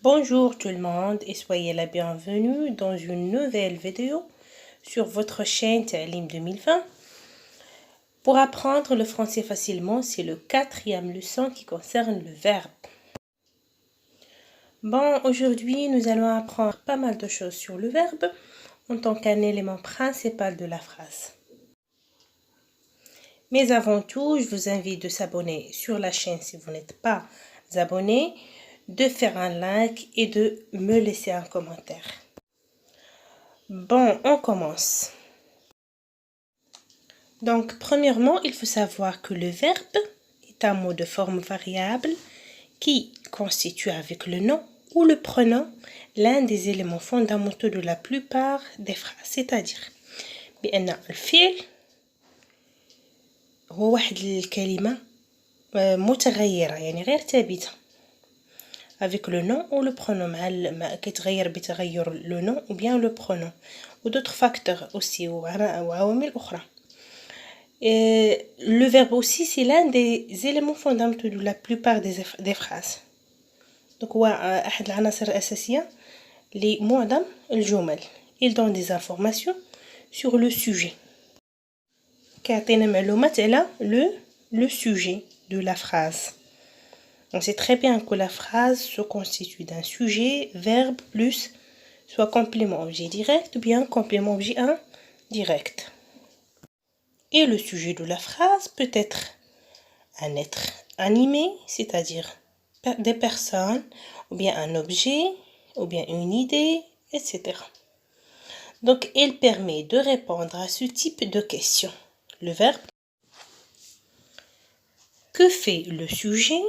Bonjour tout le monde et soyez la bienvenue dans une nouvelle vidéo sur votre chaîne Ta'lim 2020. Pour apprendre le français facilement, c'est le 4e leçon qui concerne le verbe. Bon, aujourd'hui nous allons apprendre pas mal de choses sur le verbe en tant qu'un élément principal de la phrase. Mais avant tout, je vous invite de s'abonner sur la chaîne si vous n'êtes pas abonné, de faire un like et de me laisser un commentaire. Bon, on commence. Donc, premièrement, il faut savoir que le verbe est un mot de forme variable qui constitue avec le nom ou le pronom l'un des éléments fondamentaux de la plupart des phrases. C'est-à-dire, بأن الفعل هو واحد الكلمة متغيرة يعني غير ثابتة avec le nom ou le pronom مع كيتغير بتغير le nom ou bien le pronom ou d'autres facteurs aussi وعوامل أخرى. Le verbe aussi c'est l'un des éléments fondamentaux de la plupart des phrases. Donc هو أحد العناصر الأساسية لمعظم الجمل. Il donne des informations sur le sujet. كيعطينا معلومات على le sujet de la phrase. On sait très bien que la phrase se constitue d'un sujet, verbe, plus soit complément objet direct ou bien complément objet indirect. Et le sujet de la phrase peut être un être animé, c'est-à-dire des personnes, ou bien un objet, ou bien une idée, etc. Donc, il permet de répondre à ce type de questions. Le verbe. Que fait le sujet?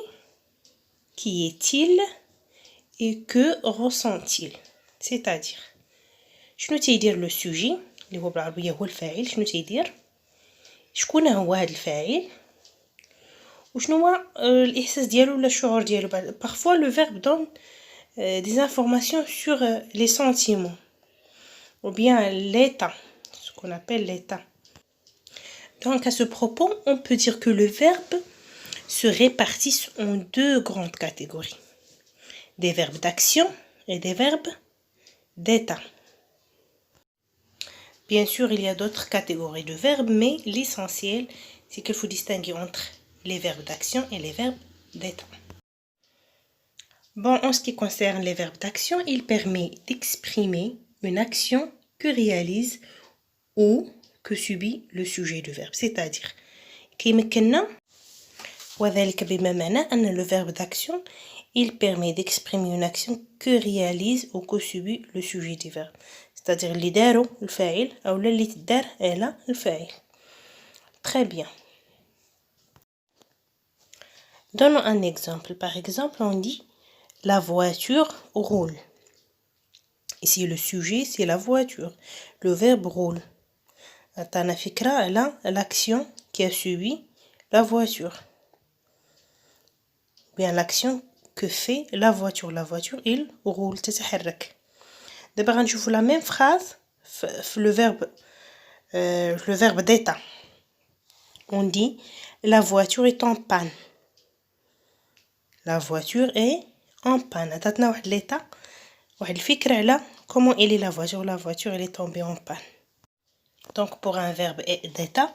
Qui est-il? Et que ressent-il? C'est-à-dire, شنو تيدير le sujet اللي هو بالعربية هو الفاعل شنو تيدير؟ شكون هو هذا الفاعل؟ وشنو هو الإحساس ديالو ولا الشعور ديالو؟ Parfois le verbe donne des informations sur les sentiments ou bien l'état, ce qu'on appelle l'état. Donc à ce propos, on peut dire que le verbe se répartissent en deux grandes catégories. Des verbes d'action et des verbes d'état. Bien sûr, il y a d'autres catégories de verbes, mais l'essentiel, c'est qu'il faut distinguer entre les verbes d'action et les verbes d'état. Bon, en ce qui concerne les verbes d'action, il permet d'exprimer une action que réalise ou que subit le sujet du verbe. C'est-à-dire, كيمكننا وذلك بما معناه أن le verbe d'action, il permet d'exprimer une action que réalise ou que subit le sujet du verbe. C'est-à-dire اللي دارو الفاعل أو اللي تدار على الفاعل. Très bien. Donnons un exemple. Par exemple, on dit la voiture roule. Ici, le sujet, c'est la voiture. Le verbe roule. عطانا فكرة على l'action qui a suivi la voiture. Bien l'action que fait la voiture. La voiture, il roule. تتحرك. D'abord, on joue la même phrase, le verbe d'état. On dit la voiture est en panne. La voiture est en panne. عطاتنا واحد l'état, واحد الفكرة على comment elle est la voiture. La voiture, elle est tombée en panne. Donc, pour un verbe d'état,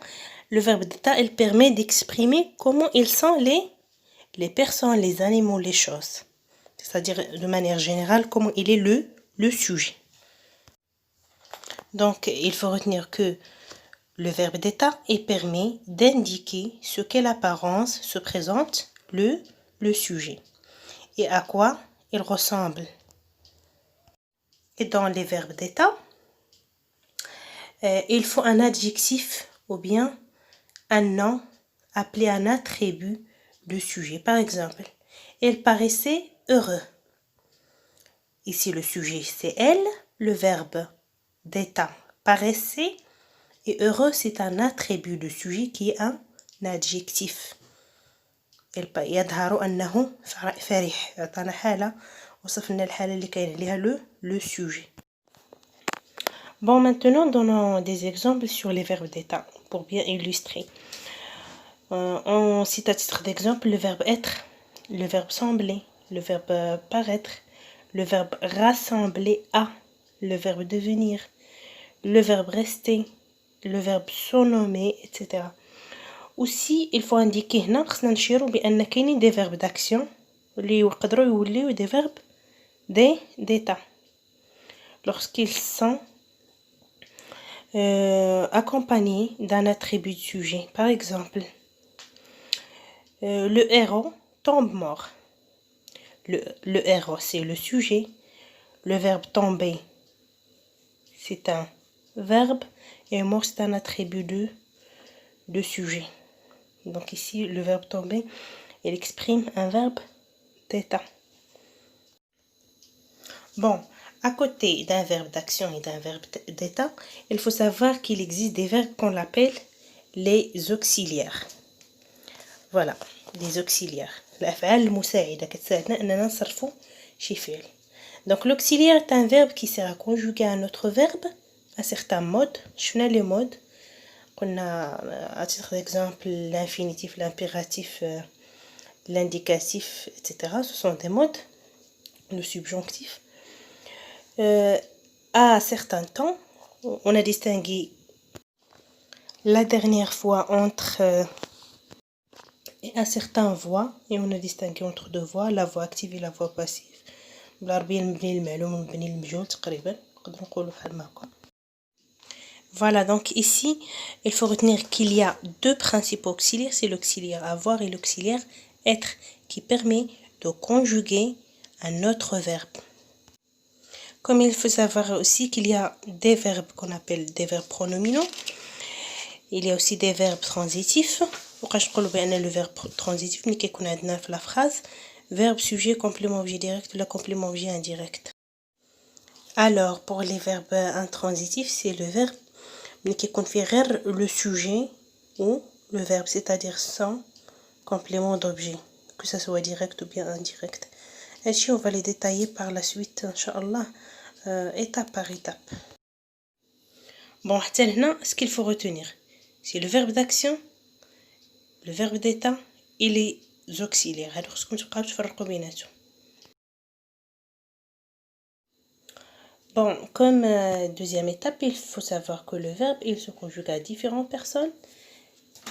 le verbe d'état, il permet d'exprimer comment ils sont les personnes, les animaux, les choses. C'est-à-dire, de manière générale, comment il est le sujet. Donc, il faut retenir que le verbe d'état, il permet d'indiquer ce quelle apparence se présente le sujet et à quoi il ressemble. Et dans les verbes d'état, il faut un adjectif ou bien un nom appelé un attribut de sujet. Par exemple, elle paraissait heureux. Ici, le sujet, c'est elle. Le verbe d'état, paraissait. Et heureux, c'est un attribut de sujet qui est un adjectif. يظهر أنه فرح. عطانا حالة وصفنا الحالة اللي كاين عليها le sujet. Bon, maintenant, donnons des exemples sur les verbes d'état pour bien illustrer. On cite à titre d'exemple le verbe être, le verbe sembler, le verbe paraître, le verbe rassembler à, le verbe devenir, le verbe rester, le verbe se nommer, etc. Aussi, il faut indiquer هنا خصنا نشيرو بأن كاينين des verbes d'action اللي يقدروا يوليو des verbes d'état lorsqu'ils sont accompagnés d'un attribut de sujet. Par exemple, le héros tombe mort. Le héros, c'est le sujet. Le verbe tomber, c'est un verbe. Et mort, c'est un attribut de sujet. Donc ici, le verbe tomber, il exprime un verbe d'état. Bon, à côté d'un verbe d'action et d'un verbe d'état, il faut savoir qu'il existe des verbes qu'on appelle les auxiliaires. Voilà, les auxiliaires. الأفعال المساعدة كتساعدنا أننا نصرفو شي فعل. Donc l'auxiliaire est un verbe qui sert à conjuguer un autre verbe à certains modes. شفنا les modes. قلنا à titre d'exemple l'infinitif, l'impératif, l'indicatif, etc. Ce sont des modes. Le subjonctif. À certains temps, on a distingué la dernière fois entre et à certaines voix, et on a distingué entre deux voix, la voix active et la voix passive. بالعربية المبني للمعلوم والمبني للمجهول تقريبا نقدروا نقولوا بحال هكا. Voilà, donc ici, il faut retenir qu'il y a deux principaux auxiliaires, c'est l'auxiliaire avoir et l'auxiliaire être, qui permet de conjuguer un autre verbe. Comme il faut savoir aussi qu'il y a des verbes qu'on appelle des verbes pronominaux, il y a aussi des verbes transitifs. وقاش نقولوا بأن le verbe transitif ملي كيكون عندنا في la phrase verbe sujet complément objet direct ou la complément objet indirect. Alors pour les verbes intransitifs, c'est le verbe ملي كيكون فيه غير le sujet ou le verbe, c'est-à-dire sans complément d'objet, que ça soit direct ou bien indirect. Ici on va les détailler par la suite Inch'Allah, étape par étape. Bon, حتى لهنا ce qu'il faut retenir, c'est le verbe d'action, le verbe d'état et les auxiliaires. هادو خصكم تبقاو تفرقوا بيناتهم. Bon, comme deuxième étape, il faut savoir que le verbe, il se conjugue à différentes personnes.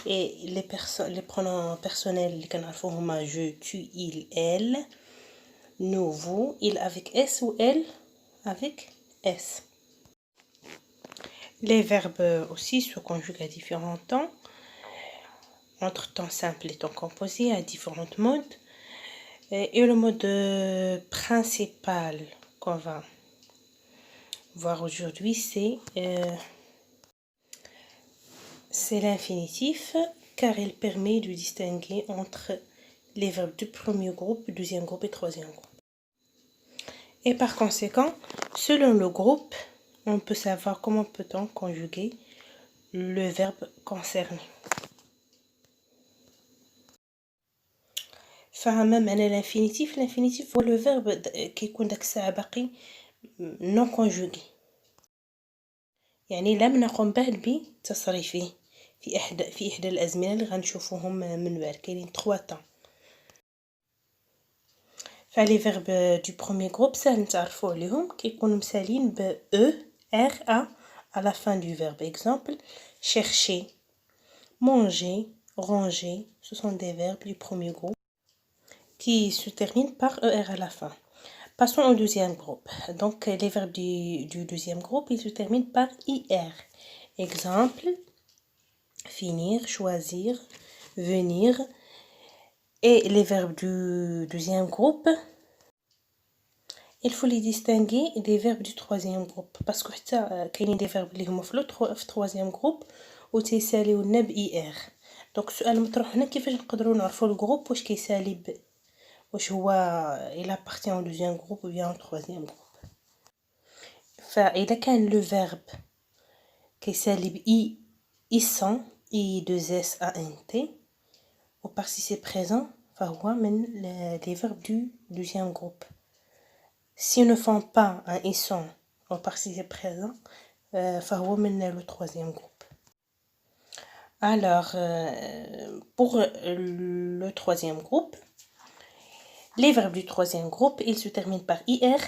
Et les pronoms personnels, les canards huma je, tu, il, elle, nous, vous, il avec S ou elle avec S. Les verbes aussi se conjuguent à différents temps, entre temps simple et temps composé, à différents modes. Et le mode principal qu'on va voir aujourd'hui, c'est l'infinitif, car il permet de distinguer entre les verbes du premier groupe, deuxième groupe et troisième groupe. Et par conséquent, selon le groupe, on peut savoir comment peut-on conjuguer le verbe concerné. فهم معنى l'infinitif هو le verbe كيكون داك الساعة باقي non conjugué، يعني لم نقم بعد بتصريفه في إحدى الأزمنة اللي غنشوفوهم من بعد. كاينين 3 temps. فلي فيرب du premier groupe سهل نتعرفوا عليهم، كيكونوا مسالين ب E, R, A à la fin du verbe. Exemple, chercher, manger, ranger, ce sont des verbes du premier groupe qui se terminent par ER à la fin. Passons au deuxième groupe. Donc, les verbes du deuxième groupe, ils se terminent par IR. Exemple, finir, choisir, venir. Et les verbes du deuxième groupe, il faut les distinguer des verbes du troisième groupe. Parce que il y a des verbes qui sont في troisième groupe وتيساليو لنا ب IR. Donc, السؤال المطروح هنا كيفاش نقدروا نعرفوا الجروب واش كيسالي واش هو il appartient au deuxième groupe ou bien au troisième groupe. فإذا كان le verbe كيسالي ب ISANT I2SANT au participe présent فهو من les verbes du deuxième groupe. S'ils ne font pas un ISANT au participe présent فهو من le troisième groupe. Alors pour le troisième groupe, Les verbes du troisième groupe, ils se terminent par IR,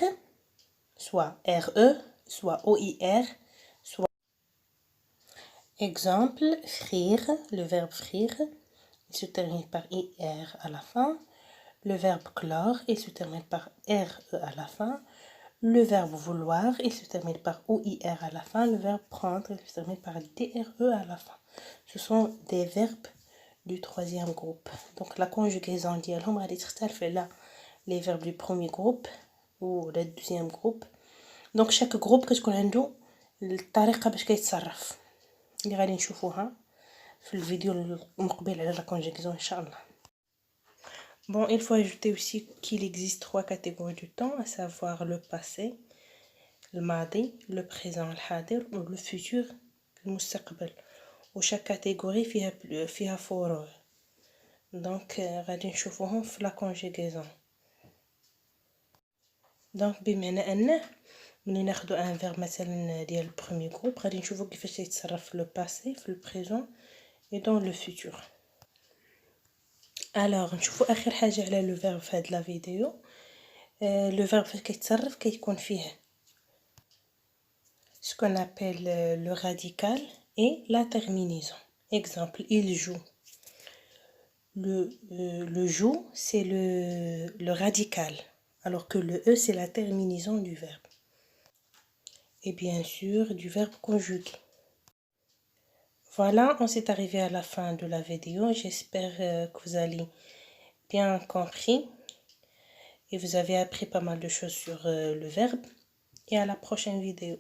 soit RE, soit OIR, soit... Exemple, frire, le verbe frire, il se termine par IR à la fin. Le verbe clore, il se termine par RE à la fin. Le verbe vouloir, il se termine par OIR à la fin. Le verbe prendre, il se termine par DRE à la fin. Ce sont des verbes du troisième groupe. Donc la conjugaison ديالهم غادي تختلف على les verbes du premier groupe ou le deuxième groupe. Donc chaque groupe كتكون عنده الطريقة باش كيتصرف اللي غادي نشوفوها في الفيديو المقبل على la conjugaison إن شاء الله. Bon, il faut ajouter aussi qu'il existe 3 catégories du temps, à savoir le passé, le madi, le présent, le hadir, ou le futur, le mustaqbal. Ou chaque catégorie فيها فروع. Donc, غادي نشوفوهم في la conjugaison. Donc, بمعنى أنه ملي ناخدو ان verbe مثلا ديال le premier groupe غادي نشوفو كيفاش يتصرف في le passé, في le présent et dans le futur. Alors نشوفو اخر حاجه على لو فيرب في هاد لا فيديو. لو فيرب فاش كيتصرف كيكون فيه ce qu'on appelle le radical et la terminaison. Exemple, il joue. Le joue c'est le radical alors que le e c'est la terminaison du verbe. Et bien sûr du verbe conjugué. Voilà, on s'est arrivé à la fin de la vidéo. J'espère que vous allez bien compris et vous avez appris pas mal de choses sur le verbe. Et à la prochaine vidéo.